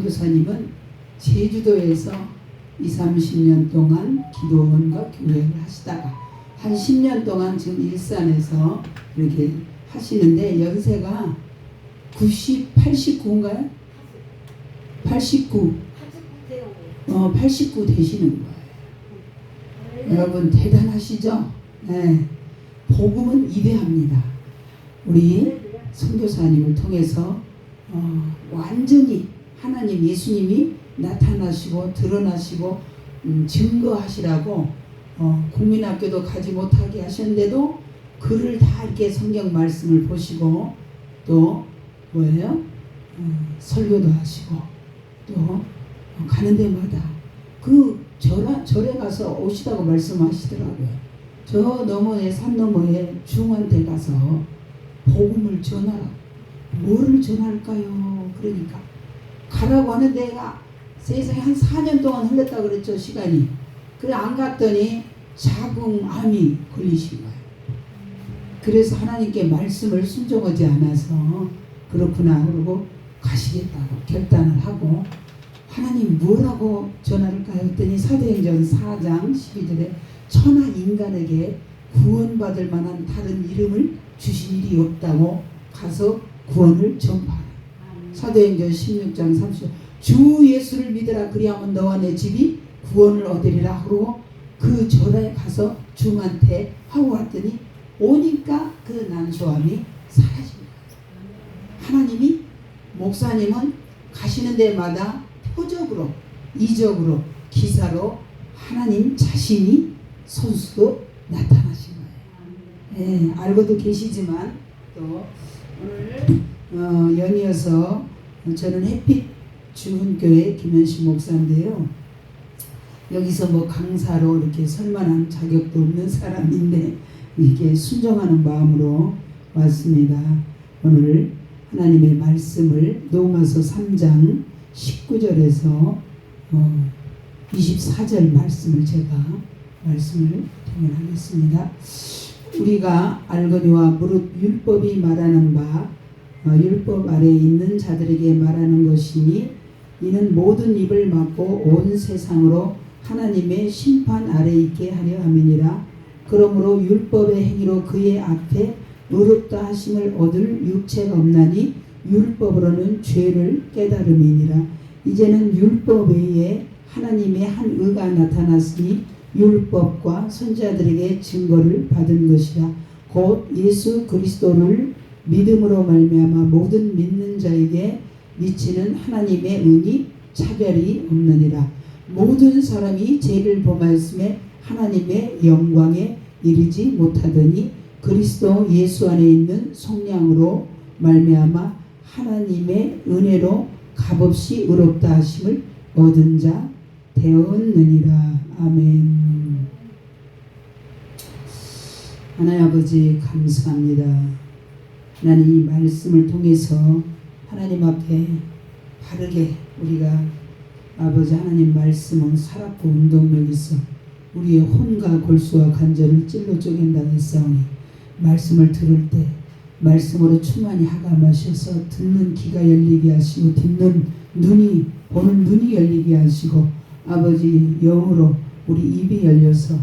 선교사님은 제주도에서 20, 30년 동안 기도원과 교회를 하시다가 한 10년 동안 지금 일산에서 이렇게 하시는데 연세가 90, 89인가요? 89. 89 되시는 거예요. 여러분 대단하시죠? 네. 복음은 이대합니다. 우리 선교사님을 통해서 완전히 하나님 예수님이 나타나시고 드러나시고 증거하시라고 국민학교도 가지 못하게 하셨는데도 글을 다 이렇게 성경 말씀을 보시고 또 뭐예요? 설교도 하시고 또 가는 데마다 그 절에 가서 오시다고 말씀하시더라고요. 저 너머에 산 너머에 중원대 가서 복음을 전하라. 뭐를 전할까요? 그러니까 가라고 하는 데가 세상에 한 4년 동안 흘렀다 그랬죠, 시간이. 그래 안 갔더니 자궁암이 걸리신 거예요. 그래서 하나님께 말씀을 순종하지 않아서 그렇구나 그러고 가시겠다고 결단을 하고 하나님 뭐라고 전할까 했더니 사도행전 4장 12절에 천하 인간에게 구원받을 만한 다른 이름을 주신 일이 없다고 가서 구원을 전파하라. 사도행전 16장 30절 주 예수를 믿으라 그리하면 너와 내 집이 구원을 얻으리라 그러고 그 절에 가서 중한테 하고 왔더니 오니까 그 난소암이 사라집니다. 하나님이 목사님은 가시는 데마다 표적으로 이적으로 기사로 하나님 자신이 손수도 나타나신 거예요. 예, 알고도 계시지만 또 오늘 연이어서 저는 햇빛 주훈교회 김현식 목사인데요. 여기서 뭐 강사로 이렇게 설만한 자격도 없는 사람인데 이렇게 순종하는 마음으로 왔습니다. 오늘 하나님의 말씀을 로마서 3장 19절에서 24절 말씀을 제가 말씀을 통일하겠습니다. 우리가 알거니와 무릇 율법이 말하는 바 율법 아래에 있는 자들에게 말하는 것이니 이는 모든 입을 막고 온 세상으로 하나님의 심판 아래에 있게 하려 함이니라. 그러므로 율법의 행위로 그의 앞에 의롭다 하심을 얻을 육체가 없나니 율법으로는 죄를 깨달음이니라. 이제는 율법 외에 하나님의 한 의가 나타났으니 율법과 선지자들에게 증거를 받은 것이라. 곧 예수 그리스도를 믿음으로 말미암아 모든 믿는 자에게 미치는 하나님의 은이 차별이 없느니라. 모든 사람이 죄를 범하였음에 하나님의 영광에 이르지 못하더니 그리스도 예수 안에 있는 성령으로 말미암아 하나님의 은혜로 값없이 의롭다 하심을 얻은 자 되었느니라. 아멘. 하나님 아버지 감사합니다. 하나님 이 말씀을 통해서 하나님 앞에 바르게 우리가 아버지 하나님 말씀은 살았고 운동력 있어 우리의 혼과 골수와 관절을 찔러 쪼갠다고 했사오니 말씀을 들을 때 말씀으로 충만히 하감하셔서 듣는 귀가 열리게 하시고 듣는 눈이 보는 눈이 열리게 하시고 아버지 영으로 우리 입이 열려서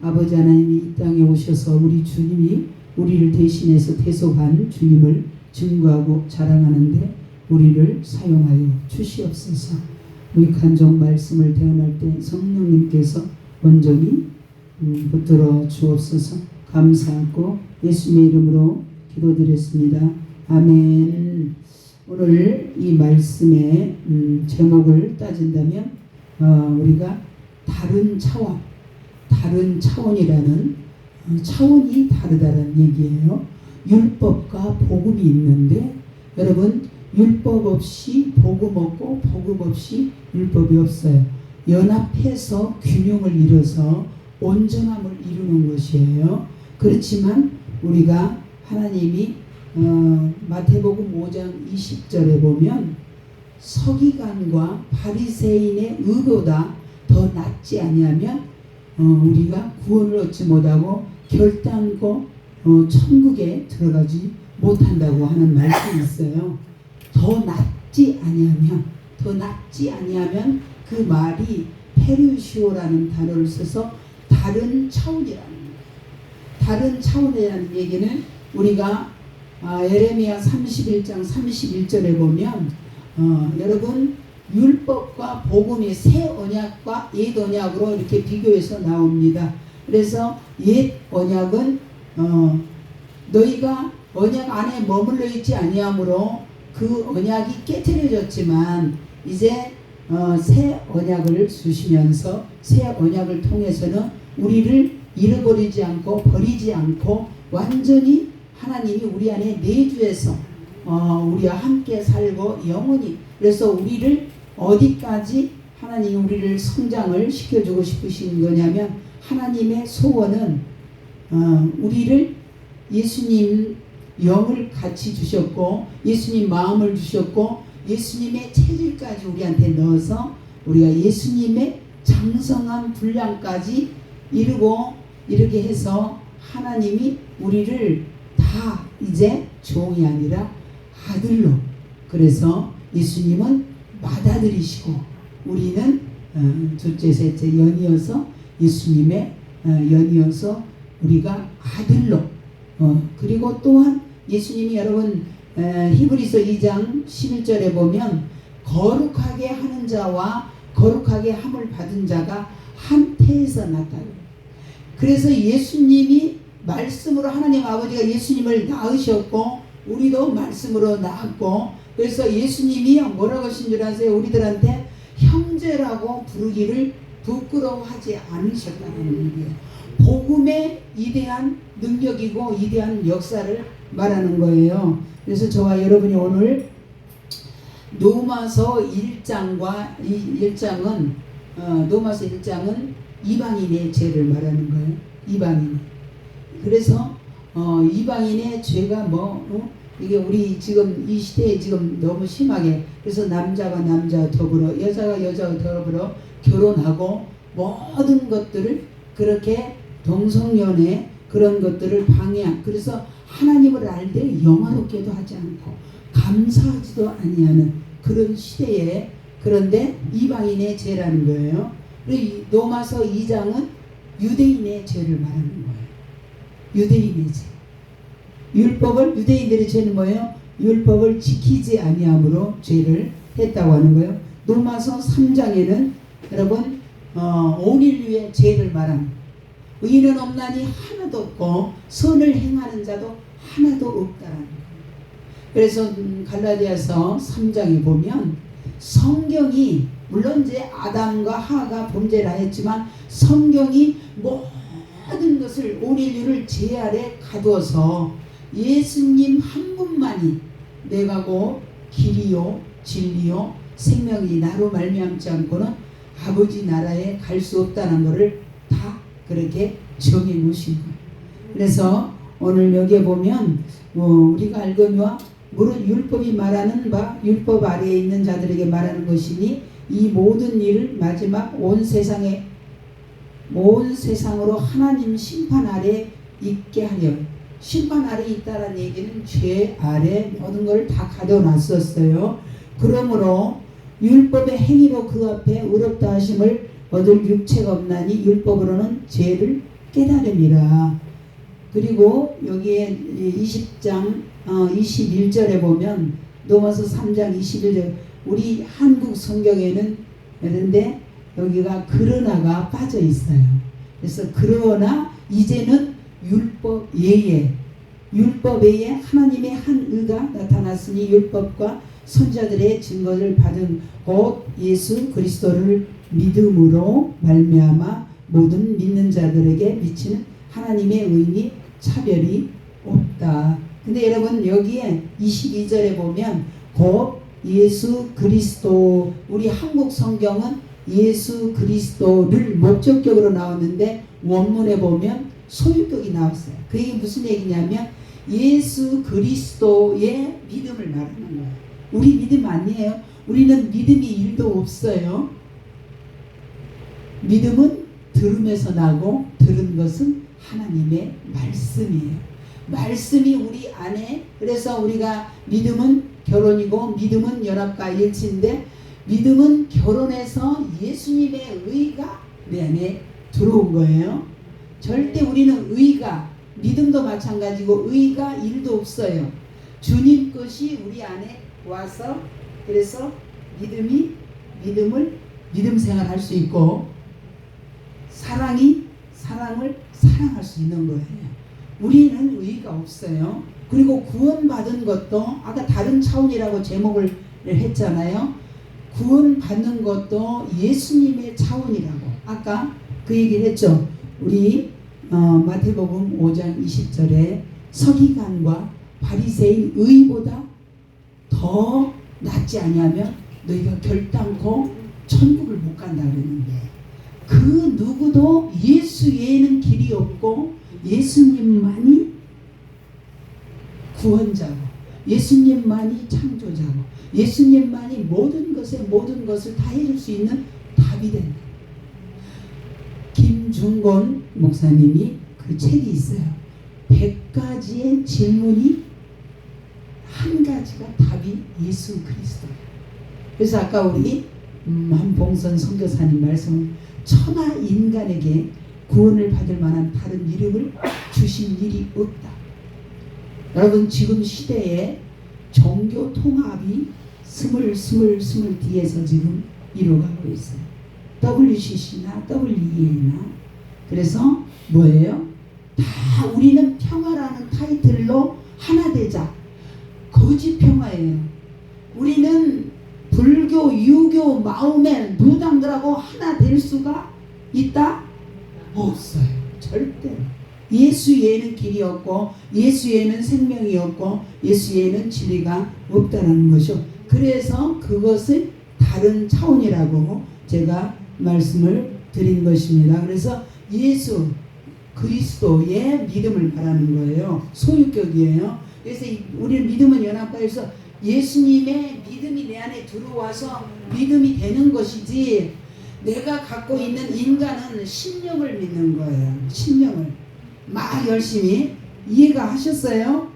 아버지 하나님이 이 땅에 오셔서 우리 주님이 우리를 대신해서 대속한 주님을 증거하고 자랑하는데 우리를 사용하여 주시옵소서. 우리 간종 말씀을 대언할 때 성령님께서 온전히 붙들어 주옵소서. 감사하고 예수님의 이름으로 기도드렸습니다. 아멘. 오늘 이 말씀의 제목을 따진다면 우리가 다른 차원이라는 차원이 다르다는 얘기예요. 율법과 복음이 있는데 여러분 율법 없이 복음 없고 복음 없이 율법이 없어요. 연합해서 균형을 이뤄서 온전함을 이루는 것이에요. 그렇지만 우리가 하나님이 마태복음 5장 20절에 보면 서기관과 바리새인의 의보다 더 낫지 아니하면 우리가 구원을 얻지 못하고 결단코 천국에 들어가지 못한다고 하는 말씀이 있어요. 더 낫지 아니하면 더 낫지 아니하면 그 말이 페르시오라는 단어를 써서 다른 차원이라는 거예요. 다른 차원이라는 얘기는 우리가 에레미야 31장 31절에 보면 여러분 율법과 복음이 새 언약과 옛 언약으로 이렇게 비교해서 나옵니다. 그래서 옛 언약은 너희가 언약 안에 머물러 있지 아니하므로 그 언약이 깨트려졌지만 이제 새 언약을 주시면서 새 언약을 통해서는 우리를 잃어버리지 않고 버리지 않고 완전히 하나님이 우리 안에 내주해서 우리와 함께 살고 영원히 그래서 우리를 어디까지 하나님이 우리를 성장을 시켜주고 싶으신 거냐면 하나님의 소원은 우리를 예수님 영을 같이 주셨고 예수님 마음을 주셨고 예수님의 체질까지 우리한테 넣어서 우리가 예수님의 장성한 분량까지 이르게 해서 하나님이 우리를 다 이제 종이 아니라 아들로 그래서 예수님은 맏아들이시고 우리는 둘째 셋째 연이어서 예수님의 연이어서 우리가 아들로 그리고 또한 예수님이 여러분 히브리서 2장 11절에 보면 거룩하게 하는 자와 거룩하게 함을 받은 자가 한 태에서 났다. 그래서 예수님이 말씀으로 하나님 아버지가 예수님을 낳으셨고 우리도 말씀으로 낳았고 그래서 예수님이 뭐라고 하신 줄 아세요? 우리들한테 형제라고 부르기를 부끄러워하지 않으셨다는 얘기예요. 복음의 이대한 능력이고 이대한 역사를 말하는 거예요. 그래서 저와 여러분이 오늘 로마서 1장과 1장은 로마서 1장은 이방인의 죄를 말하는 거예요. 이방인. 그래서 이방인의 죄가 이게 우리 지금 이 시대에 지금 너무 심하게 그래서 남자가 남자 더불어 여자가 여자 더불어 결혼하고 모든 것들을 그렇게 동성연애 그런 것들을 방해한 그래서 하나님을 알 때 영화롭게도 하지 않고 감사하지도 아니하는 그런 시대에 그런데 이방인의 죄라는 거예요. 그리고 로마서 2장은 유대인의 죄를 말하는 거예요. 유대인의 죄. 율법을 유대인들의 죄는 뭐예요? 율법을 지키지 아니함으로 죄를 했다고 하는 거예요. 로마서 3장에는 여러분 온 인류의 죄를 말합니다. 의인은 없나니 하나도 없고 선을 행하는 자도 하나도 없다라는 거예요. 그래서 갈라디아서 3장에 보면 성경이 물론 이제 아담과 하가 범죄를 했지만 성경이 모든 것을 온 인류를 죄 아래 가두어서 예수님 한 분만이 내가 곧 길이요 진리요 생명이 나로 말미암지 않고는 아버지 나라에 갈 수 없다는 것을 다 그렇게 정해 놓으신 거예요. 그래서 오늘 여기에 보면 우리가 알거니와 무릇 율법이 말하는 바 율법 아래에 있는 자들에게 말하는 것이니 이 모든 일을 마지막 온 세상으로 하나님 심판 아래 있게 하려 심판 아래 있다라는 얘기는 죄 아래 모든 걸 다 가둬놨었어요. 그러므로 율법의 행위로 그 앞에 의롭다 하심을 얻을 육체가 없나니 율법으로는 죄를 깨달음이라. 그리고 여기에 20장 21절에 보면 로마서 3장 21절 우리 한국 성경에는 그런데 여기가 그러나가 빠져 있어요. 그래서 그러나 이제는 율법 외에 하나님의 한 의가 나타났으니 율법과 선자들의 증거를 받은 곧 예수 그리스도를 믿음으로 말미암아 모든 믿는 자들에게 미치는 하나님의 의니 차별이 없다. 근데 여러분 여기에 22절에 보면 곧 예수 그리스도 우리 한국 성경은 예수 그리스도를 목적격으로 나왔는데 원문에 보면 소유격이 나왔어요. 그게 무슨 얘기냐면 예수 그리스도의 믿음을 말하는 거예요. 우리 믿음 아니에요. 우리는 믿음이 1도 없어요. 믿음은 들음에서 나고 들은 것은 하나님의 말씀이에요. 말씀이 우리 안에 그래서 우리가 믿음은 결혼이고 믿음은 연합과 일치인데 믿음은 결혼해서 예수님의 의가 내 안에 들어온 거예요. 절대 우리는 의가, 믿음도 마찬가지고 의가 일도 없어요. 주님 것이 우리 안에 와서, 그래서 믿음 생활할 수 있고, 사랑을 사랑할 수 있는 거예요. 우리는 의가 없어요. 그리고 구원받은 것도 아까 다른 차원이라고 제목을 했잖아요. 구원받는 것도 예수님의 차원이라고 아까 그 얘기를 했죠. 우리 마태복음 5장 20절에 서기관과 바리새인 의보다 더 낫지 아니하면 너희가 결단코 천국을 못 간다 그러는데, 그 누구도 예수 외에는 길이 없고 예수님만이 구원자고 예수님만이 창조자고 예수님만이 모든 것을 다 해줄 수 있는 답이 된다. 김중곤 목사님이 그 책이 있어요. 100가지의 질문이 한 가지가 답이 예수 그리스도. 그래서 아까 우리 한봉선 선교사님 말씀, 천하 인간에게 구원을 받을 만한 다른 이름을 주신 일이 없다. 여러분, 지금 시대에 종교 통합이 스물 뒤에서 지금 이루어가고 있어요. WCC나 WEA나. 그래서 뭐예요? 다 우리는 평화라는 타이틀로 하나 되자. 거짓 평화예요. 우리는 불교, 유교, 마음의 무당들하고 하나 될 수가 있다? 없어요. 절대. 예수 외에는 길이 없고 예수 외에는 생명이 없고 예수 외에는 진리가 없다는 것이요. 그래서 그것을 다른 차원이라고 제가 말씀을 드린 것입니다. 그래서 예수 그리스도의 믿음을 말하는 거예요. 소유격이에요. 그래서 우리는 믿음은 연합하여서 예수님의 믿음이 내 안에 들어와서 믿음이 되는 것이지, 내가 갖고 있는 인간은 신령을 믿는 거예요. 신령을 막 열심히. 이해가 하셨어요?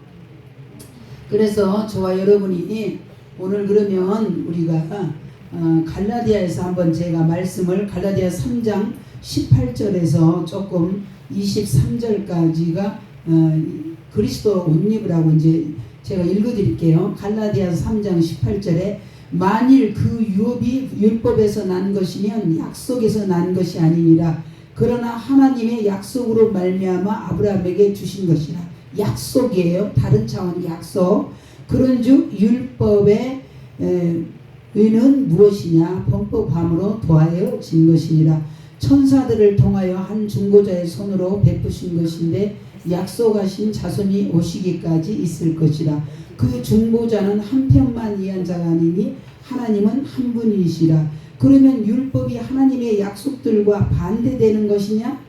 그래서 저와 여러분이 오늘 그러면 우리가 갈라디아에서 한번 제가 말씀을, 갈라디아 3장 18절에서 조금 23절까지가 그리스도 옷 입으라고 이제 제가 읽어드릴게요. 갈라디아 3장 18절에 만일 그 유업이 율법에서 난 것이면 약속에서 난 것이 아니니라. 그러나 하나님의 약속으로 말미암아 아브라함에게 주신 것이라. 약속이에요. 다른 차원의 약속. 그런즉 율법의 의는 무엇이냐? 범법함으로 도하여진 것이니라. 천사들을 통하여 한 중보자의 손으로 베푸신 것인데 약속하신 자손이 오시기까지 있을 것이라. 그 중보자는 한 편만 위한 자가 아니니 하나님은 한 분이시라. 그러면 율법이 하나님의 약속들과 반대되는 것이냐?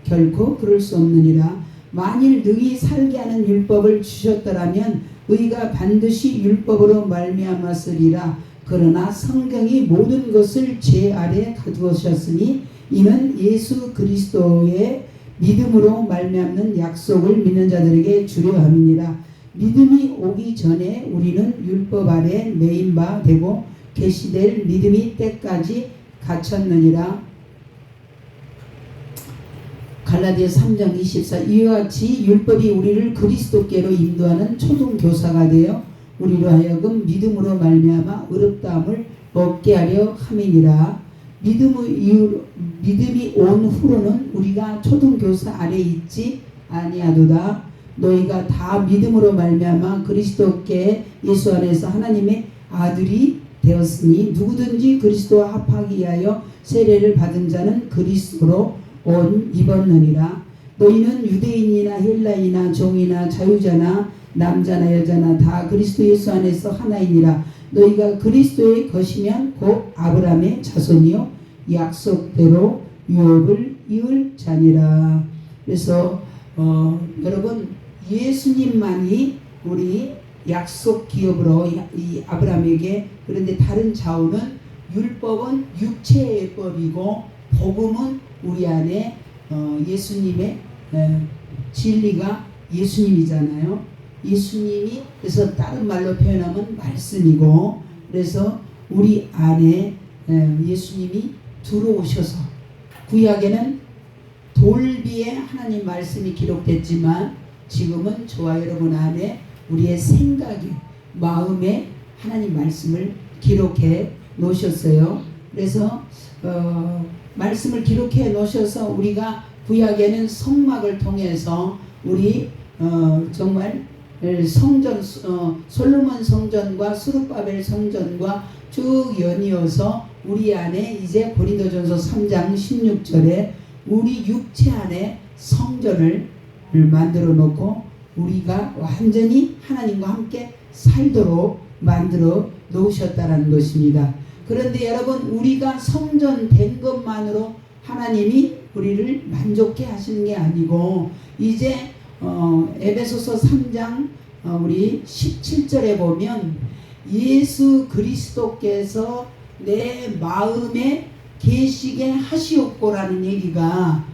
결코 그럴 수 없느니라. 만일 능히 살게 하는 율법을 주셨더라면 의가 반드시 율법으로 말미암았으리라. 그러나 성경이 모든 것을 죄 아래 가두었으니 이는 예수 그리스도의 믿음으로 말미암는 약속을 믿는 자들에게 주려 함이니라. 믿음이 오기 전에 우리는 율법 아래 매인 바 되고 계시될 믿음이 때까지 갇혔느니라. 갈라디아 3장 24. 이와 같이 율법이 우리를 그리스도께로 인도하는 초등교사가 되어 우리로 하여금 믿음으로 말미암아 의롭다함을 얻게 하려 함이니라. 믿음이 온 후로는 우리가 초등교사 아래 있지 아니하도다. 너희가 다 믿음으로 말미암아 그리스도께 예수 안에서 하나님의 아들이 되었으니 누구든지 그리스도와 합하기 위하여 세례를 받은 자는 그리스도로 옷 입었느니라. 너희는 유대인이나 헬라이나 종이나 자유자나 남자나 여자나 다 그리스도 예수 안에서 하나이니라. 너희가 그리스도의 것이면 곧 아브라함의 자손이요 약속대로 유업을 이을 자니라. 그래서 여러분, 예수님만이 우리 약속 기업으로 이 아브라함에게. 그런데 다른 차원은 율법은 육체의 법이고 복음은 우리 안에 예수님의 진리가 예수님이잖아요. 예수님이, 그래서 다른 말로 표현하면 말씀이고, 그래서 우리 안에 예수님이 들어오셔서 구약에는 돌비에 하나님 말씀이 기록됐지만 지금은 저와 여러분 안에 우리의 생각에 마음에 하나님 말씀을 기록해 놓으셨어요. 그래서 말씀을 기록해 놓으셔서 우리가 구약에는 성막을 통해서 우리 정말 성전 솔로몬 성전과 스룹바벨 성전과 쭉 연이어서 우리 안에 이제 고린도전서 3장 16절에 우리 육체 안에 성전을 만들어 놓고 우리가 완전히 하나님과 함께 살도록 만들어 놓으셨다는 것입니다. 그런데 여러분 우리가 성전 된 것만으로 하나님이 우리를 만족해 하시는 게 아니고 이제 에베소서 3장 우리 17절에 보면 예수 그리스도께서 내 마음에 계시게 하시옵고라는 얘기가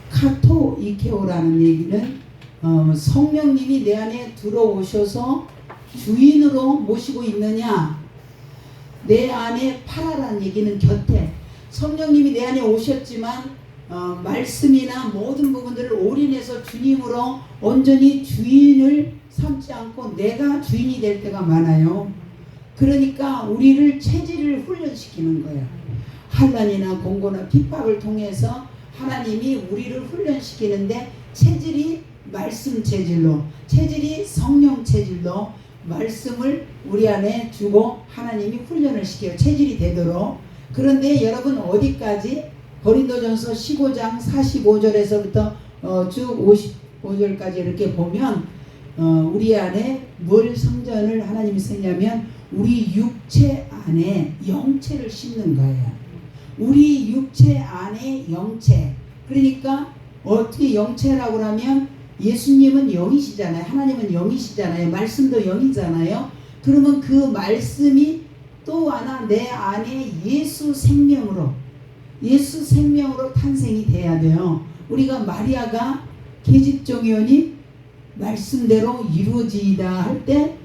카토 이케오라는 얘기는 성령님이 내 안에 들어오셔서 주인으로 모시고 있느냐, 내 안에 팔아라는 얘기는 곁에 성령님이 내 안에 오셨지만 말씀이나 모든 부분들을 올인해서 주님으로 온전히 주인을 삼지 않고 내가 주인이 될 때가 많아요. 그러니까 우리를 체질을 훈련시키는 거예요. 환난이나 공고나 핍박을 통해서 하나님이 우리를 훈련시키는데 체질이 말씀 체질로, 체질이 성령 체질로 말씀을 우리 안에 주고 하나님이 훈련을 시켜요. 체질이 되도록. 그런데 여러분 어디까지? 고린도전서 15장 45절에서부터 쭉 55절까지 이렇게 보면 우리 안에 뭘 성전을 하나님이 쓰냐면 우리 육체 안에 영체를 심는 거예요. 우리 육체 안에 영체. 그러니까 어떻게 영체라고 하면 예수님은 영이시잖아요. 하나님은 영이시잖아요. 말씀도 영이잖아요. 그러면 그 말씀이 또 하나 내 안에 예수 생명으로 탄생이 돼야 돼요. 우리가 마리아가 계집종이오니 말씀대로 이루어지이다 할 때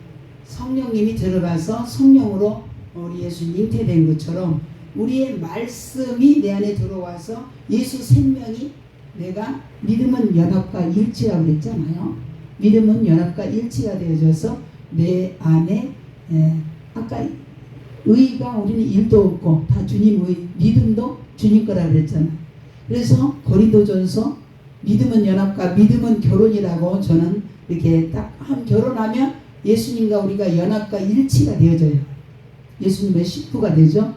성령님이 들어가서 성령으로 우리 예수님 잉태된 것처럼 우리의 말씀이 내 안에 들어와서 예수 생명이 내가 믿음은 연합과 일치라고 그랬잖아요. 믿음은 연합과 일치가 되어져서 내 안에 아까 의가 우리는 일도 없고 다 주님 의, 믿음도 주님 거라 그랬잖아요. 그래서 고린도전서 믿음은 연합과 믿음은 결혼이라고 저는 이렇게 딱 한 결혼하면 예수님과 우리가 연합과 일치가 되어져요. 예수님의 식구가 되죠.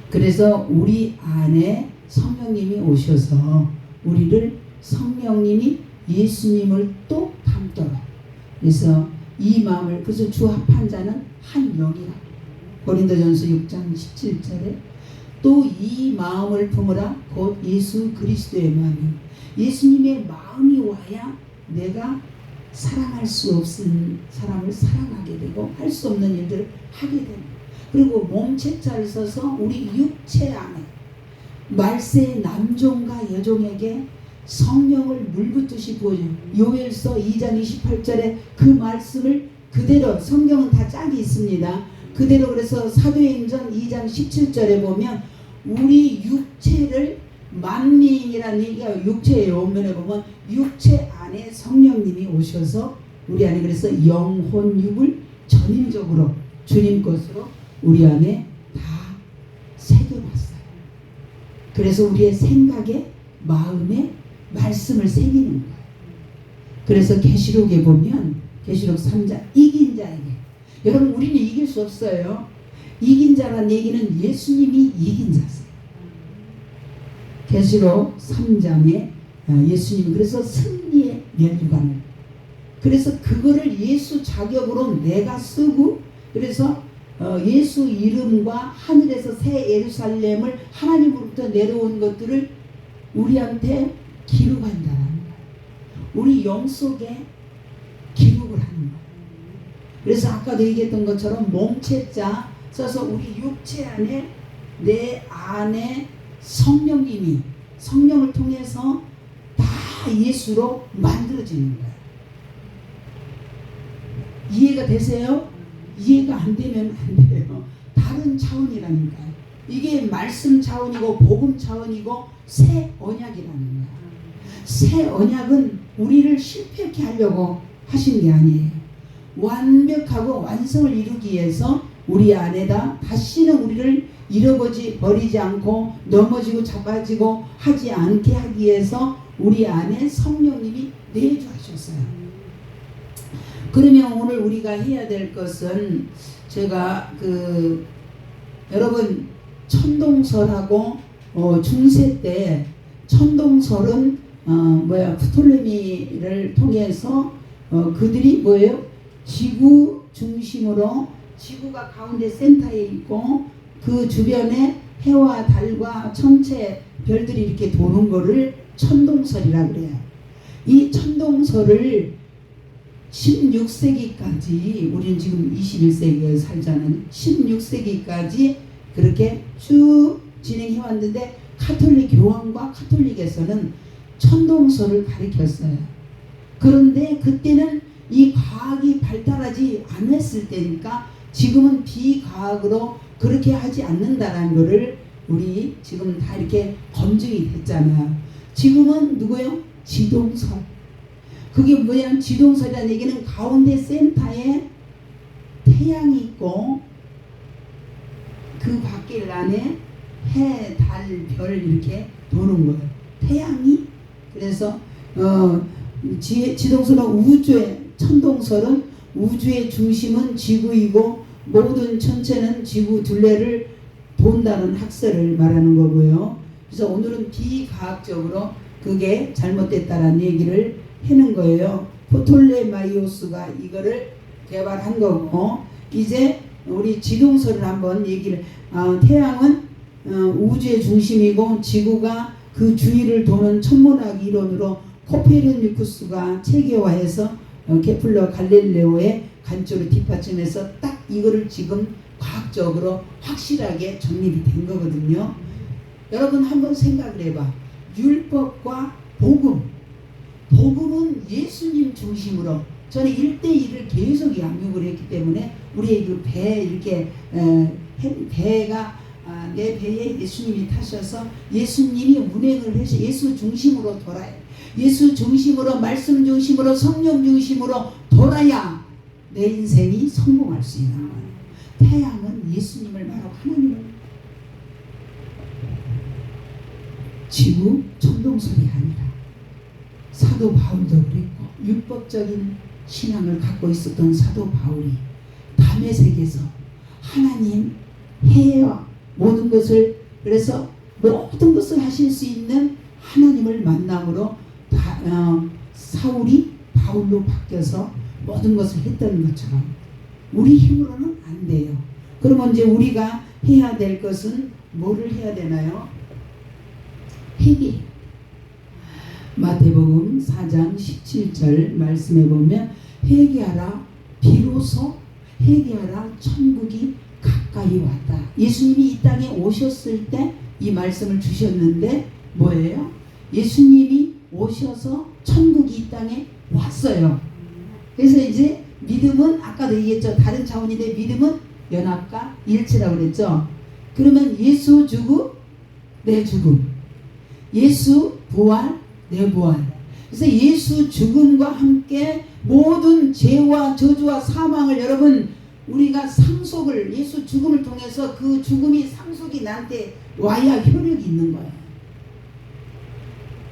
그래서 우리 안에 성령님이 오셔서 우리를 성령님이 예수님을 또 닮도록, 그래서 이 마음을, 그래서 주 합한 자는 한 영이라 고린도전서 6장 17절에 또 이 마음을 품으라 곧 예수 그리스도의 마음이, 예수님의 마음이 와야 내가 사랑할 수 없은 사람을 사랑하게 되고 할 수 없는 일들을 하게 됩니다. 그리고 몸체자를 써서 우리 육체 안에 말세의 남종과 여종에게 성령을 물붓듯이 부어줘요. 요엘서 2장 28절에 그 말씀을 그대로, 성경은 다 짝이 있습니다. 그대로, 그래서 사도행전 2장 17절에 보면 우리 육체를 만민이라는 얘기가 육체예요. 원문에 보면 육체 안에 성령님이 오셔서 우리 안에, 그래서 영혼 육을 전인적으로 주님 것으로 우리 안에 다 새겨놨어요. 그래서 우리의 생각에 마음에 말씀을 새기는 거예요. 그래서 계시록에 보면 계시록 3장 이긴 자에게, 여러분 우리는 이길 수 없어요. 이긴 자란 얘기는 예수님이 이긴 자세요. 계시록 3장에 예수님, 그래서 승리의 면류관을, 그래서 그거를 예수 자격으로 내가 쓰고, 그래서 예수 이름과 하늘에서 새 예루살렘을 하나님으로부터 내려온 것들을 우리한테 기록한다는 거예요. 우리 영 속에 기록을 하는 거예요. 그래서 아까도 얘기했던 것처럼 몸체자 써서 우리 육체 안에, 내 안에 성령님이, 성령을 통해서 다 예수로 만들어지는 거예요. 이해가 되세요? 이해가 안 되면 안 돼요. 다른 차원이라니까요. 이게 말씀 차원이고 복음 차원이고 새 언약이라는 거야. 새 언약은 우리를 실패하게 하려고 하신 게 아니에요. 완벽하고 완성을 이루기 위해서 우리 안에다 다시는 우리를 잃어버리지 버리지 않고 넘어지고 자빠지고 하지 않게 하기 위해서 우리 안에 성령님이 내주하셨어요. 그러면 오늘 우리가 해야 될 것은 제가 여러분 천동설하고 중세 때 천동설은 프톨레미를 통해서 그들이 뭐예요? 지구 중심으로 지구가 가운데 센터에 있고 그 주변에 해와 달과 천체 별들이 이렇게 도는 거를 천동설이라고 그래요. 이 천동설을 16세기까지 우리는 지금 21세기에 살잖아요. 16세기까지 그렇게 쭉 진행해 왔는데 카톨릭 교황과 카톨릭에서는 천동설을 가르쳤어요. 그런데 그때는 이 과학이 발달하지 않았을 때니까 지금은 비과학으로 그렇게 하지 않는다라는 거를 우리 지금 다 이렇게 검증이 됐잖아요. 지금은 누구요? 지동설. 그게 뭐냐면 지동설이라는 얘기는 가운데 센터에 태양이 있고 그 밖에 안에 해, 달, 별 이렇게 도는 거예요. 태양이. 그래서 지동설은 우주의 천동설은 우주의 중심은 지구이고 모든 천체는 지구 둘레를 돈다는 학설을 말하는 거고요. 그래서 오늘은 비과학적으로 그게 잘못됐다라는 얘기를 하는 거예요. 포톨레마이오스가 이거를 개발한 거고 이제 우리 지동설을 한번 얘기를 태양은 우주의 중심이고 지구가 그 주위를 도는 천문학 이론으로 코페르니쿠스가 체계화해서 케플러 갈릴레오의 관점을 뒷받침해서 딱 이거를 지금 과학적으로 확실하게 정립이 된 거거든요. 여러분 한번 생각을 해봐. 율법과 복음은 예수님 중심으로 저는 1대1을 계속 양육을 했기 때문에 우리의 그 배 이렇게 배가 내 배에 예수님이 타셔서 예수님이 운행을 해서 예수 중심으로 돌아야 예수 중심으로 말씀 중심으로 성령 중심으로 돌아야 내 인생이 성공할 수 있는 거예요. 태양은 예수님을 말하고 하나님을 지구 천동설이 아니라 사도 바울도 그랬고 율법적인 신앙을 갖고 있었던 사도 바울이 담의 세계에서 하나님 해와 모든 것을 그래서 모든 것을 하실 수 있는 하나님을 만남으로 사울이 바울로 바뀌어서 모든 것을 했던 것처럼 우리 힘으로는 안 돼요. 그러면 이제 우리가 해야 될 것은 뭐를 해야 되나요? 회개. 마태복음 4장 17절 말씀에 보면 회개하라 비로소 회개하라 천국이 가까이 왔다. 예수님이 이 땅에 오셨을 때 이 말씀을 주셨는데 뭐예요? 예수님이 오셔서 천국이 이 땅에 왔어요. 그래서 이제 믿음은 아까도 얘기했죠. 다른 차원인데 믿음은 연합과 일치라고 그랬죠. 그러면 예수 죽음 내 죽음, 예수 부활 내 부활. 그래서 예수 죽음과 함께 모든 죄와 저주와 사망을 여러분 우리가 상속을 예수 죽음을 통해서 그 죽음이 상속이 나한테 와야 효력이 있는 거예요.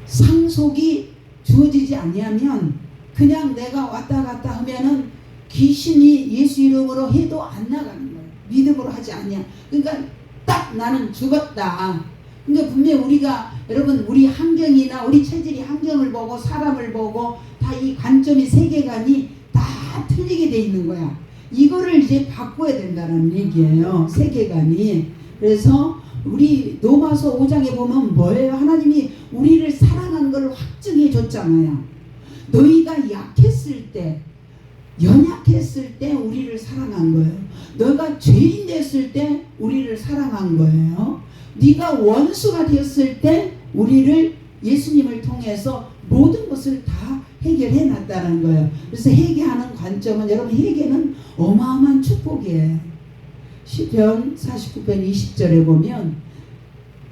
상속이 주어지지 아니하면 그냥 내가 왔다 갔다 하면은 귀신이 예수 이름으로 해도 안 나가는 거예요. 믿음으로 하지 않냐. 그러니까 딱 나는 죽었다. 근데 분명 우리가 여러분 우리 환경이나 우리 체질이 환경을 보고 사람을 보고 다 이 관점이 세계관이 다 틀리게 돼 있는 거야. 이거를 이제 바꿔야 된다는 얘기예요. 세계관이. 그래서 우리 로마서 5장에 보면 뭐예요? 하나님이 우리를 사랑한 걸 확증해 줬잖아요. 너희가 약했을 때 연약했을 때 우리를 사랑한 거예요. 너가 죄인 됐을 때 우리를 사랑한 거예요. 네가 원수가 되었을 때 우리를 예수님을 통해서 모든 것을 다 해결해 놨다는 거예요. 그래서 회개하는 관점은 여러분 회개는 어마어마한 축복이에요. 시편 49편 20절에 보면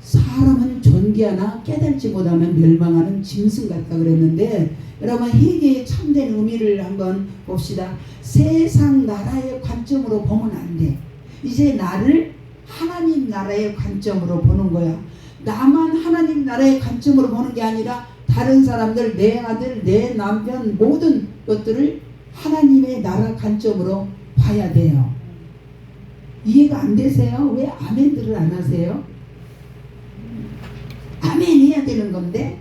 사람은 존귀하나 깨달지 못하면 멸망하는 짐승 같다 그랬는데 여러분 회개의 참된 의미를 한번 봅시다. 세상 나라의 관점으로 보면 안 돼. 이제 나를 하나님 나라의 관점으로 보는 거야. 나만 하나님 나라의 관점으로 보는 게 아니라 다른 사람들, 내 아들, 내 남편 모든 것들을 하나님의 나라 관점으로 봐야 돼요. 이해가 안 되세요? 왜 아멘들을 안 하세요? 아멘 해야 되는 건데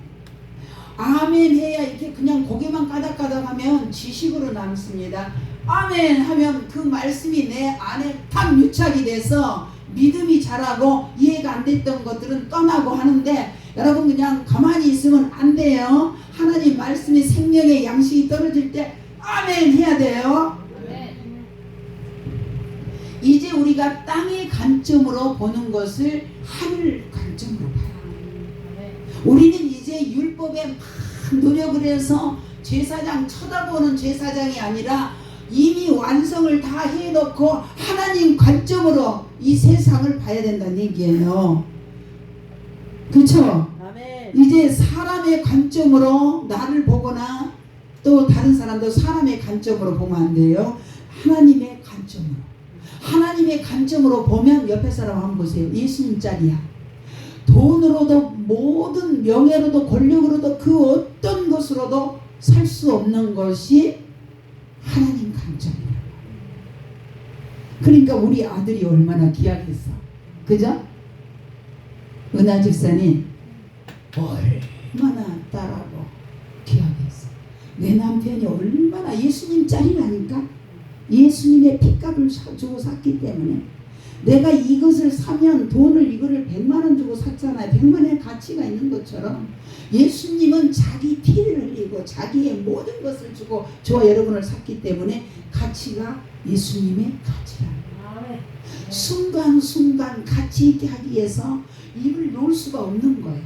아멘 해야 이렇게 그냥 고개만 까닥까닥 하면 지식으로 남습니다. 아멘 하면 그 말씀이 내 안에 탁 유착이 돼서 믿음이 자라고 이해가 안 됐던 것들은 떠나고 하는데 여러분 그냥 가만히 있으면 안 돼요. 하나님 말씀이 생명의 양식이 떨어질 때 아멘 해야 돼요. 이제 우리가 땅의 관점으로 보는 것을 하늘 관점으로 봐요. 우리는 이제 율법에 막 노력을 해서 제사장 쳐다보는 제사장이 아니라 이미 완성을 다 해놓고 하나님 관점으로 이 세상을 봐야 된다는 얘기예요. 그렇죠? 이제 사람의 관점으로 나를 보거나 또 다른 사람도 사람의 관점으로 보면 안 돼요. 하나님의 관점으로. 하나님의 관점으로 보면 옆에 사람 한번 보세요. 예수님 짤이야. 돈으로도 모든 명예로도 권력으로도 그 어떤 것으로도 살 수 없는 것이 하나님 관점이에요. 그러니까 우리 아들이 얼마나 귀하겠어. 그죠? 은하 집사님 얼마나 딸하고 귀하겠어. 내 남편이 얼마나 예수님 짤이라니까. 예수님의 핏값을 주고 샀기 때문에 내가 이것을 사면 돈을 이거를 100만원 주고 샀잖아요. 100만원의 가치가 있는 것처럼 예수님은 자기 피를 흘리고 자기의 모든 것을 주고 저와 여러분을 샀기 때문에 가치가 예수님의 가치랍니다. 순간순간 가치 있게 하기 위해서 입을 놓을 수가 없는 거예요.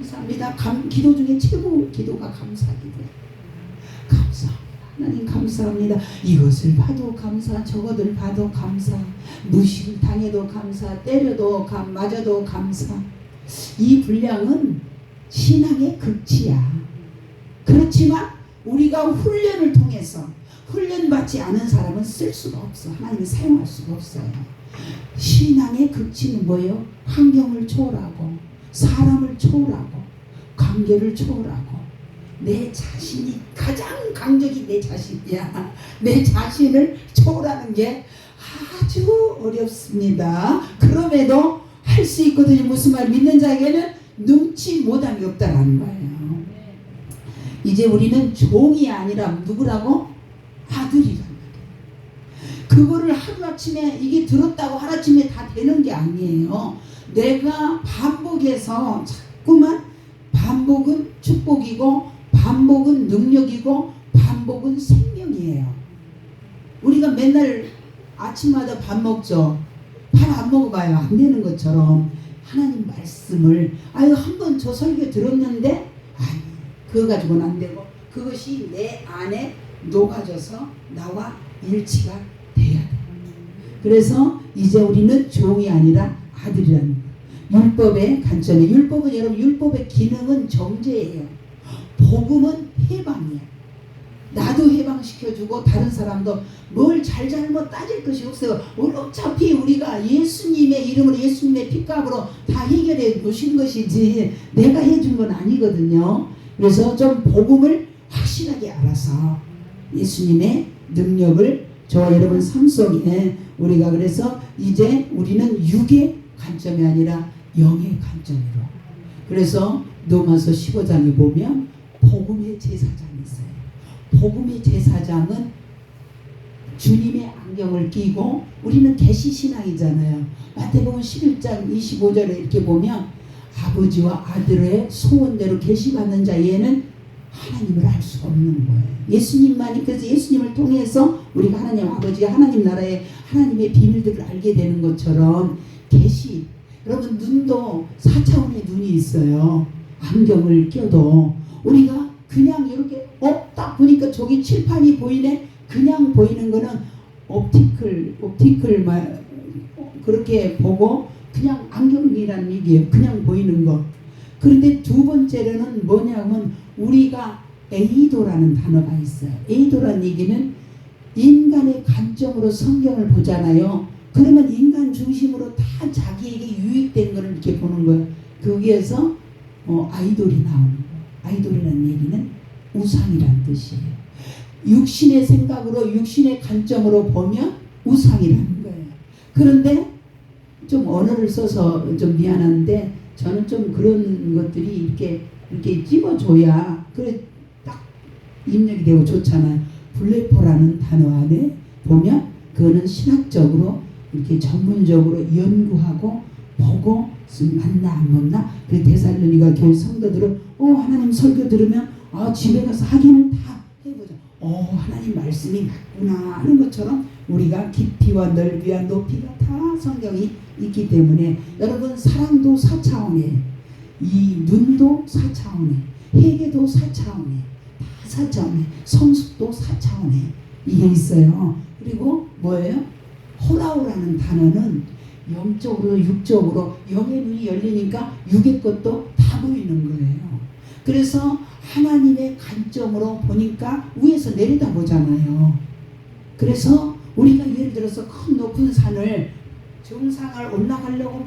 하나님 감사합니다. 기도 중에 최고 기도가 감사기도예요. 감사합니다. 하나님 감사합니다. 이것을 봐도 감사, 저것을 봐도 감사, 무시를 당해도 감사, 때려도 맞아도 감사. 이 분량은 신앙의 극치야. 그렇지만 우리가 훈련을 통해서 훈련받지 않은 사람은 쓸 수가 없어. 하나님이 사용할 수가 없어요. 신앙의 극치는 뭐예요? 환경을 초월하고 사람을 초월하고 관계를 초월하고 내 자신이 가장 강적이 내 자신이야. 내 자신을 초월하는 게 아주 어렵습니다. 그럼에도 할 수 있거든요. 무슨 말? 믿는 자에게는 능치 못함이 없다는 거예요. 이제 우리는 종이 아니라 누구라고? 아들이란 말이에요. 그거를 하루아침에 이게 들었다고 하루아침에 다 되는 게 아니에요. 내가 반복해서 자꾸만 반복은 축복이고 반복은 능력이고 반복은 생명이에요. 우리가 맨날 아침마다 밥 먹죠. 밥 안 먹어봐요. 안 되는 것처럼 하나님 말씀을 한번 저 설교 들었는데 그거 가지고는 안 되고 그것이 내 안에 녹아져서 나와 일치가 돼야 돼. 그래서 이제 우리는 종이 아니라 아들이라는 거예요. 율법의 관점에 율법은 여러분 율법의 기능은 정죄예요. 복음은 해방이에요. 나도 해방시켜주고 다른 사람도 뭘 잘잘못 따질 것이 없어요. 어차피 우리가 예수님의 이름으로 예수님의 핏값으로 다 해결해 놓으신 것이지 내가 해준 건 아니거든요. 그래서 좀 복음을 확실하게 알아서 예수님의 능력을 저와 여러분 삶 속에 우리가 그래서 이제 우리는 육의 관점이 아니라 영의 관점으로. 그래서 로마서 15장에 보면 복음의 제사장이 있어요. 복음의 제사장은 주님의 안경을 끼고 우리는 계시신앙이잖아요. 마태복음 11장 25절에 이렇게 보면 아버지와 아들의 소원대로 계시받는 자에는 하나님을 알 수가 없는 거예요. 예수님만이 그래서 예수님을 통해서 우리가 하나님 아버지 하나님 나라의 하나님의 비밀들을 알게 되는 것처럼 계시. 여러분 눈도 4차원의 눈이 있어요. 안경을 껴도 우리가 그냥 이렇게 딱 보니까 저기 칠판이 보이네. 그냥 보이는 거는 옵티클 그렇게 보고 그냥 안경이라는 얘기예요. 그냥 보이는 거. 그런데 두 번째로는 뭐냐면 우리가 에이도라는 단어가 있어요. 에이도라는 얘기는 인간의 관점으로 성경을 보잖아요. 그러면 인간 중심으로 다 자기에게 유익된 거를 이렇게 보는 거예요. 거기에서 아이돌이 나오는 거예요. 아이돌이라는 얘기는 우상이라는 뜻이에요. 육신의 생각으로 육신의 관점으로 보면 우상이라는 거예요. 그런데 좀 언어를 써서 좀 미안한데 저는 좀 그런 것들이 이렇게 찍어줘야 그래 딱 입력이 되고 좋잖아요. 블레포라는 단어 안에 보면 그거는 신학적으로 이렇게 전문적으로 연구하고 보고 맞나 안 맞나. 그 데살로니가 교회 성도들은 하나님 설교 들으면 집에 가서 확인을 다 해보자. 하나님 말씀이 맞구나 하는 것처럼 우리가 깊이와 넓이와 높이가 다 성경이 있기 때문에 여러분 사랑도 4차원에 이 눈도 4차원에 회개도 4차원에 다 4차원에 성숙도 4차원에 이게 있어요. 그리고 뭐예요? 호라우라는 단어는 영적으로 육적으로 영의 눈이 열리니까 육의 것도 다 보이는 거예요. 그래서 하나님의 관점으로 보니까 위에서 내려다 보잖아요. 그래서 우리가 예를 들어서 큰 높은 산을 정상을 올라가려고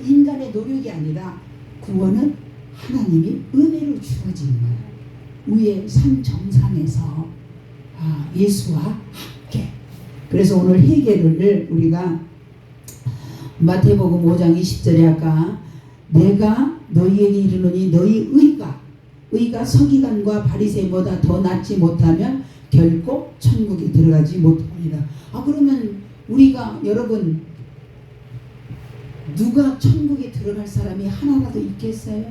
인간의 노력이 아니라 구원은 하나님이 은혜로 주어진 거예요. 위에 산 정상에서 예수와 함께. 그래서 오늘 회개를 우리가 마태복음 5장 20절에 아까 내가 너희에게 이르노니 너희 의가 서기관과 바리새인보다 더 낫지 못하면 결코 천국에 들어가지 못하리라. 그러면 우리가 여러분 누가 천국에 들어갈 사람이 하나라도 있겠어요?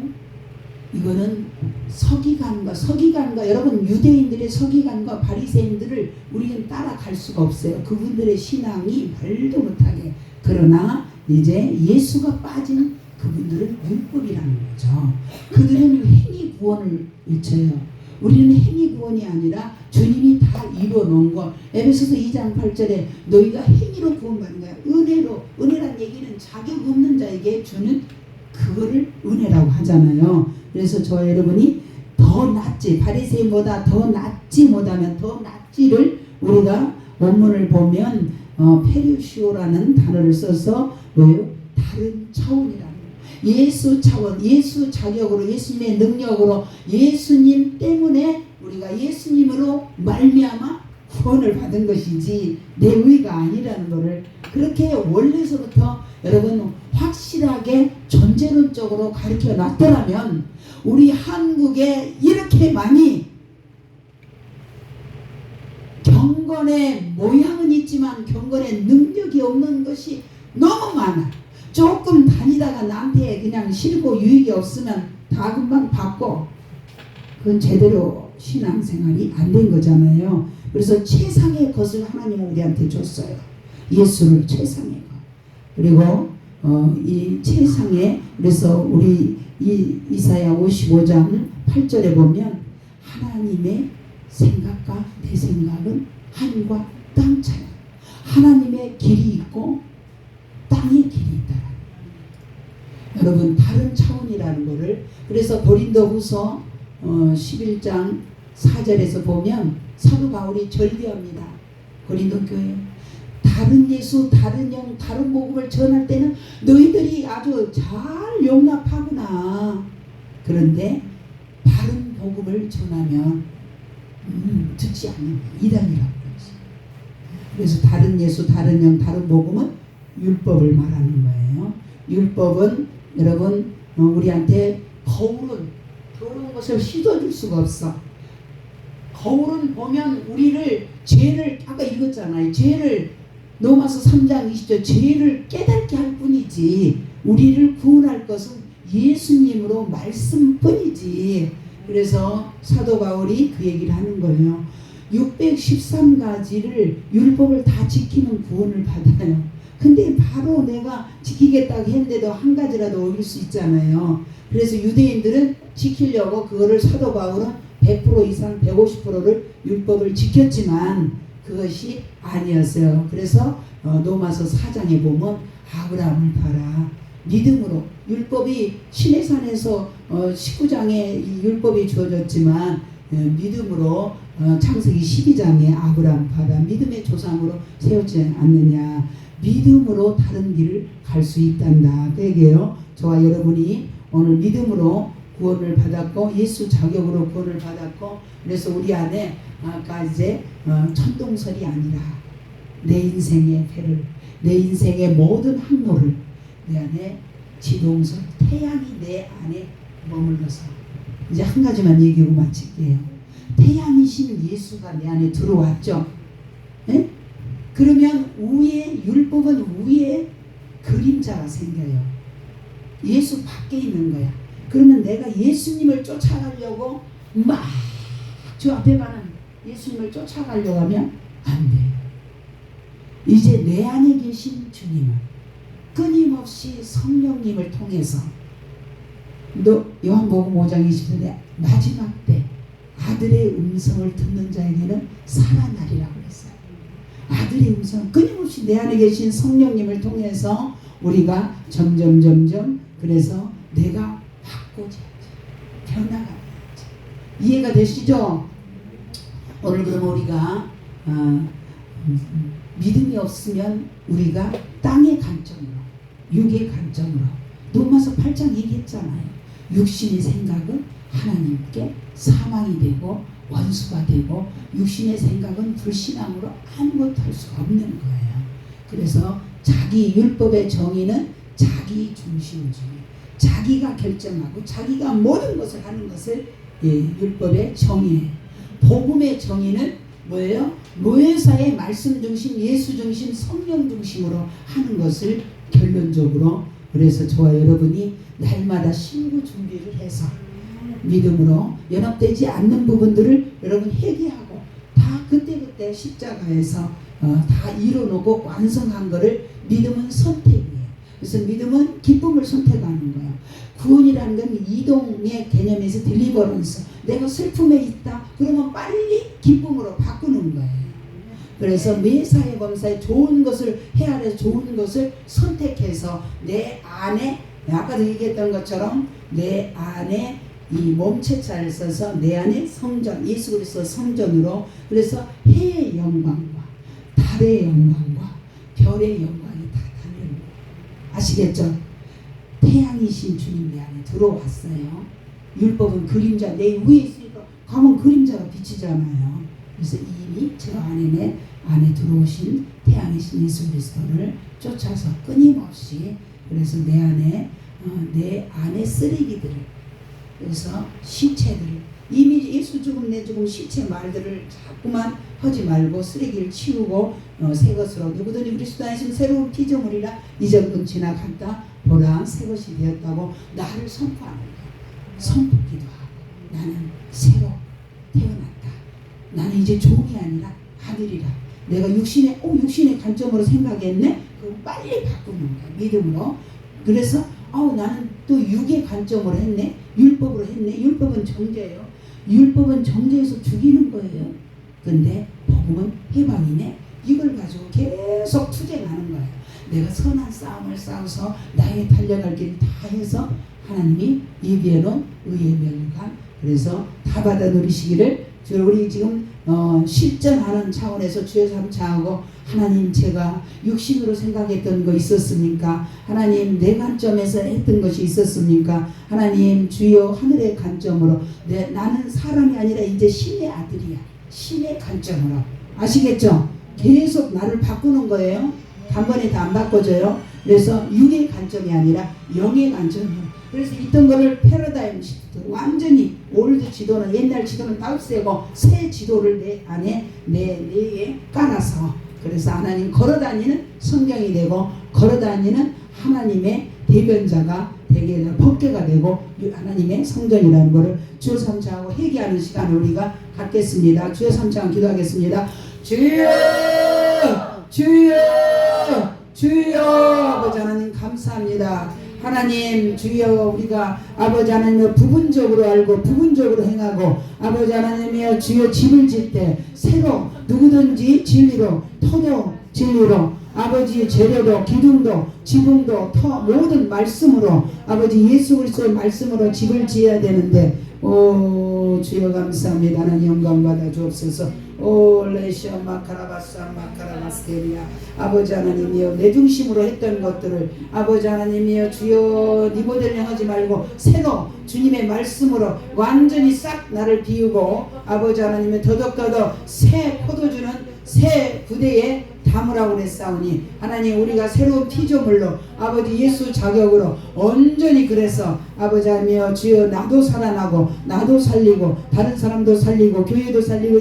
이거는 서기관과 여러분 유대인들의 서기관과 바리새인들을 우리는 따라갈 수가 없어요. 그분들의 신앙이 말도 못하게. 그러나 이제 예수가 빠진 그분들은 율법이라는 거죠. 그들은 행위 구원을 외쳐요. 우리는 행위 구원이 아니라 주님이 다 이루어놓은 거. 에베소서 2장 8절에 너희가 행위로 구원받는 거야. 은혜란 얘기는 자격 없는 자에게 주는 그거를 은혜라고 하잖아요. 그래서 저 여러분이 더 낫지, 바리새인보다 더 낫지 못하면 더 낫지를 우리가 원문을 보면 페르시오라는 단어를 써서 뭐예요? 다른 차원이라는 거예요. 예수 차원, 예수 자격으로, 예수님의 능력으로, 예수님 때문에 우리가 예수님으로 말미암아 구원을 받은 것이지 내 의가 아니라는 것을 그렇게 원래서부터 여러분 확실하게 존재론적으로 가르쳐 놨더라면 우리 한국에 이렇게 많이 경건의 모양은 있지만 경건의 능력이 없는 것이 너무 많아. 조금 다니다가 나한테 그냥 싫고 유익이 없으면 다 금방 받고 그건 제대로 신앙생활이 안 된 거잖아요. 그래서 최상의 것을 하나님은 우리한테 줬어요. 예수를 최상의 것. 그리고 이 최상의 그래서 우리 이사야 55장 8절에 보면 하나님의 생각과 내 생각은 하늘과 땅 차이. 하나님의 길이 있고 땅의 길이 있다. 여러분 다른 차원이라는 것을 그래서 고린도후서 11장 4절에서 보면 사도 바울이 절규합니다. 고린도 교회 다른 예수, 다른 영, 다른 복음을 전할 때는 너희들이 아주 잘 용납하구나. 그런데 다른 복음을 전하면 듣지 않는 이단이라고 그러지. 그래서 다른 예수, 다른 영, 다른 복음은 율법을 말하는 거예요. 율법은 여러분 우리한테 거울은 더러운 것을 씻어줄 수가 없어. 거울은 보면 우리를 죄를 아까 읽었잖아요. 죄를 로마서 3장 20절 죄를 깨닫게 할 뿐이지 우리를 구원할 것은 예수님으로 말씀뿐이지. 그래서 사도 바울이 그 얘기를 하는 거예요. 613가지를 율법을 다 지키면 구원을 받아요. 근데 바로 내가 지키겠다고 했는데도 한 가지라도 어길 수 있잖아요. 그래서 유대인들은 지키려고 그거를 사도 바울은 100% 이상 150%를 율법을 지켰지만 그것이 아니었어요. 그래서 로마서 4장에 보면 아브라함을 봐라. 믿음으로 율법이 시내산에서 19장에 이 율법이 주어졌지만 믿음으로 창세기 12장에 아브라함 봐라. 믿음의 조상으로 세우지 않느냐. 믿음으로 다른 길을 갈 수 있단다. 그 얘기예요. 저와 여러분이 오늘 믿음으로 구원을 받았고 예수 자격으로 구원을 받았고 그래서 우리 안에 아까 이제 천동설이 아니라 내 인생의 배를 내 인생의 모든 항로를 내 안에 지동설 태양이 내 안에 머물러서 이제 한 가지만 얘기하고 마칠게요. 태양이신 예수가 내 안에 들어왔죠. 네? 그러면 위에 율법은 위에 그림자가 생겨요. 예수 밖에 있는 거야. 그러면 내가 예수님을 쫓아가려고 막 저 앞에 가는 예수님을 쫓아가려고 하면 안 돼요. 이제 내 안에 계신 주님은 끊임없이 성령님을 통해서 요한복음 5장 20절에 마지막 때 아들의 음성을 듣는 자에게는 살아나리라고 그랬어요. 아들의 음성 끊임없이 내 안에 계신 성령님을 통해서 우리가 점점 그래서 내가 바꿔져야지 변화가 이해가 되시죠? 오늘 그러면 우리가 믿음이 없으면 우리가 땅의 관점으로 육의 관점으로 로마서 8장 얘기했잖아요. 육신의 생각은 하나님께 사망이 되고 원수가 되고 육신의 생각은 불신앙으로 아무것도 할 수가 없는 거예요. 그래서 자기 율법의 정의는 자기 중심주의 자기가 결정하고 자기가 모든 것을 하는 것을 율법의 정의예요. 복음의 정의는 뭐예요? 모회사의 말씀 중심, 예수 중심, 성령 중심으로 하는 것을 결론적으로 그래서 저와 여러분이 날마다 신구 준비를 해서 믿음으로 연합되지 않는 부분들을 여러분 회개하고 다 그때그때 십자가에서 다 이뤄놓고 완성한 것을 믿음은 선택이에요. 그래서 믿음은 기쁨을 선택하는 거예요. 구원이라는 건 이동의 개념에서 딜리버런스. 내가 슬픔에 있다. 그러면 빨리 기쁨으로 바꾸는 거예요. 그래서 매사에 범사에 좋은 것을 헤아려 좋은 것을 선택해서 내 안에 아까도 얘기했던 것처럼 내 안에 이 몸체자를 써서 내 안에 성전 예수 그리스도 성전으로 그래서 해의 영광과 달의 영광과 별의 영광이 다 담는 거예요. 아시겠죠? 태양이신 주님 내 안에 들어왔어요. 율법은 그림자 내 위에 있으니까 가면 그림자가 비치잖아요. 그래서 이미 저 안에 내 안에 들어오신 태양이신 예수 그리스도를 쫓아서 끊임없이 그래서 내 안에 쓰레기들을 그래서 시체들을 이미 예수 죽음 내 죽음 시체 말들을 자꾸만 하지 말고 쓰레기를 치우고 새 것으로 누구든지 그리스도 안에서 새로운 피조물이라 이전은 지나갔다 보라 새 것이 되었다고 나를 선포하는 거예요. 선포기도 하고 나는 새로 태어났다. 나는 이제 종이 아니라 아들이라. 내가 육신의 관점으로 생각했네. 그럼 빨리 바꾸는 거야. 믿음으로. 그래서 나는 또 육의 관점으로 했네. 율법으로 했네. 율법은 정죄예요. 율법은 정죄해서 죽이는 거예요. 근데 복음은 해방이네. 이걸 가지고 계속 투쟁하는 거예요. 내가 선한 싸움을 싸워서 나의 달려갈 길을 다 해서 하나님이 예비해놓은 의의 멸관 그래서 다 받아 누리시기를 우리 지금 실전하는 차원에서 주여 삼창하고 하나님 제가 육신으로 생각했던 거 있었습니까? 하나님 내 관점에서 했던 것이 있었습니까? 하나님 주여 하늘의 관점으로 나는 사람이 아니라 이제 신의 아들이야. 신의 관점으로 아시겠죠? 계속 나를 바꾸는 거예요. 단번에 다 안 바꿔져요. 그래서 육의 관점이 아니라 영의 관점이에요. 그래서 있던 거를 패러다임 시프트 완전히 올드 지도는 옛날 지도는 다 없애고 새 지도를 내 안에 뇌에 깔아서 그래서 하나님 걸어다니는 성경이 되고 걸어다니는 하나님의 대변자가 되게 법궤가 되고 하나님의 성전이라는 것을 주여 삼창하고 회개하는 시간을 우리가 갖겠습니다. 주여 삼창 기도하겠습니다. 주여 주여 주여 아버지 하나님 감사합니다. 하나님 주여 우리가 아버지 하나님을 부분적으로 알고 부분적으로 행하고 아버지 하나님이여 주여 집을 짓 때 새로 누구든지 진리로 터도 진리로 아버지 재료도 기둥도 지붕도 터 모든 말씀으로 아버지 예수 그리스도의 말씀으로 집을 지어야 되는데 오 주여 감사합니다. 하나님 영광 받아 주옵소서. 오 레시아 마카라바사 마카라바스테리아 아버지 하나님이여 내 중심으로 했던 것들을 아버지 하나님이여 주여 네 모델링 하지 말고 새로 주님의 말씀으로 완전히 싹 나를 비우고 아버지 하나님의 더덕더덕 새 포도주는 새 부대에 담으라고 그랬사오니 하나님 우리가 새로운 피조물로 아버지 예수 자격으로 온전히 그래서 아버지 하나님 주여 나도 살아나고 나도 살리고 다른 사람도 살리고 교회도 살리고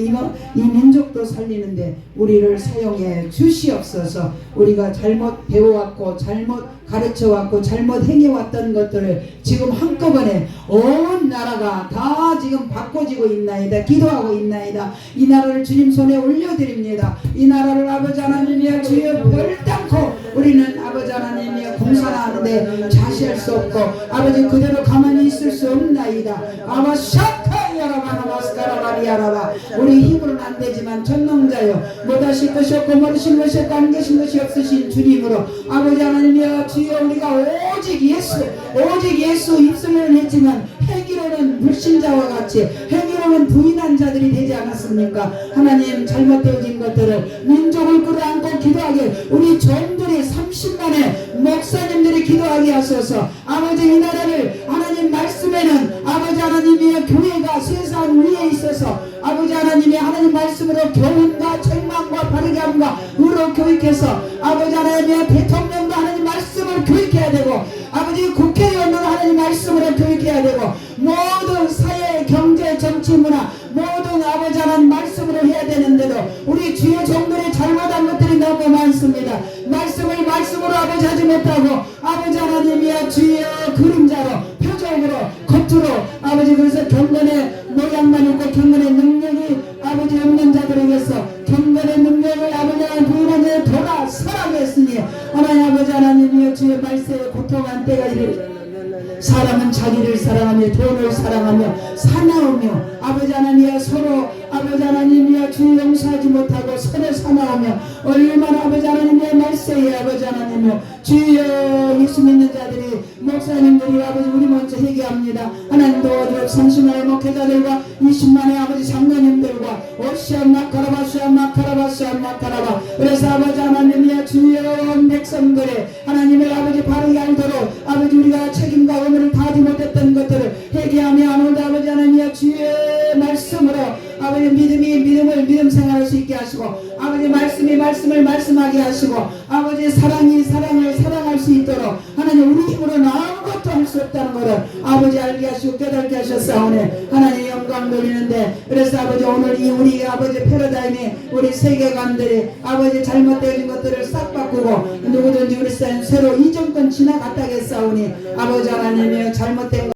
이 민족도 살리는데 우리를 사용해 주시옵소서. 우리가 잘못 배워왔고 잘못 가르쳐왔고 잘못 행해왔던 것들을 지금 한꺼번에 온 나라가 다 지금 바꿔지고 있나이다. 기도하고 있나이다. 이 나라를 주님 손에 올려드립니다. 이 나라를 아버지 하나님이여 주여 별땅코 우리는 아버지 하나님이여 공산하는데 자시할 수 없고 아버지 그대로 가만히 있을 수 없나이다. 아마 샤카 야라바나 마스카라바리 야라바 우리 힘으로는 안 되지만 전능자여 못하실 것이 없고 모르신 것이 없고 안 계신 것이 없으신 주님으로 아버지 하나님이여 주여 우리가 오직 예수 입술로는 했지만 행위로는 불신자와 같이 행위로는 부인한 자들이 되지 않았습니까? 하나님 잘못되어진 것들을 민족을 끌어안고 기도하게 우리 종들이 30만의 목사님들이 기도하게 하소서. 아버지 이 나라를 하나님 말씀에는 아버지 하나님의 교회가 세상 위에 있어서 아버지 하나님의 하나님 말씀으로 교훈과 책망과 바르게 함과 의로 교육해서 아버지 하나님의 대통령도 하나님 말씀을 교육해야 되고 아버지 국회의원도 하나님 말씀으로 교육해야 되고 모든 사회 경제 정치 문화 모든 아버지 하나님 말씀으로 해야 되는데도 우리 주의 종들이 잘못한 것들이 너무 많습니다. 말씀으로 아버지 하지 못하고 아버지 하나님이여 주의 그림자로 표적으로 겉으로 아버지 그래서 경건의 모양만 있고 경건의 능력이 아버지 없는 자들에게서 경건의 능력을 아버지 하나님 부인하는 돌아 사랑했으니 하나님 아버지 하나님이여 주의 말씀에 고통한 때가 이르 사람은 자기를 사랑하며 돈을 사랑하며 사나우며 아버지 하나님이여 서로 아버지 하나님이여 주 용서하지 못하고 서로 사나우며 얼마나 아버지 하나님의 말씀에 아버지 하나님이여 주여 예수 믿는 자들이 목사님들이 아버지 우리 먼저 회개합니다. 하나님 도와주옵 30만의 목회자들과 20만의 아버지 장로님들과 오시아 마카라바 그래서 아버지 하나님이여 주여 백성들의 하나님의 아버지 바르게 알도록 아버지 우리가 책임과 의무를 다하지 못했던 것들을 회개하며 오늘도 아버지 하나님이여 주의 말씀으로 아버지 믿음 생활할 수 있게 하시고 아버지 말씀을 말씀하게 하시고 아버지 사랑을 사랑할 수 있도록 하나님 우리 힘으로는 아무것도 할 수 없다는 것을 아버지 알게 하시고 깨닫게 하셨사오니 하나님 영광 돌리는데 그래서 아버지 오늘 이 우리 아버지 패러다임이 우리 세계관들이 아버지 잘못되어진 것들을 싹 바꾸고 누구든지 우리 새로 이전권 지나갔다겠사오니 아버지 하나님의 잘못된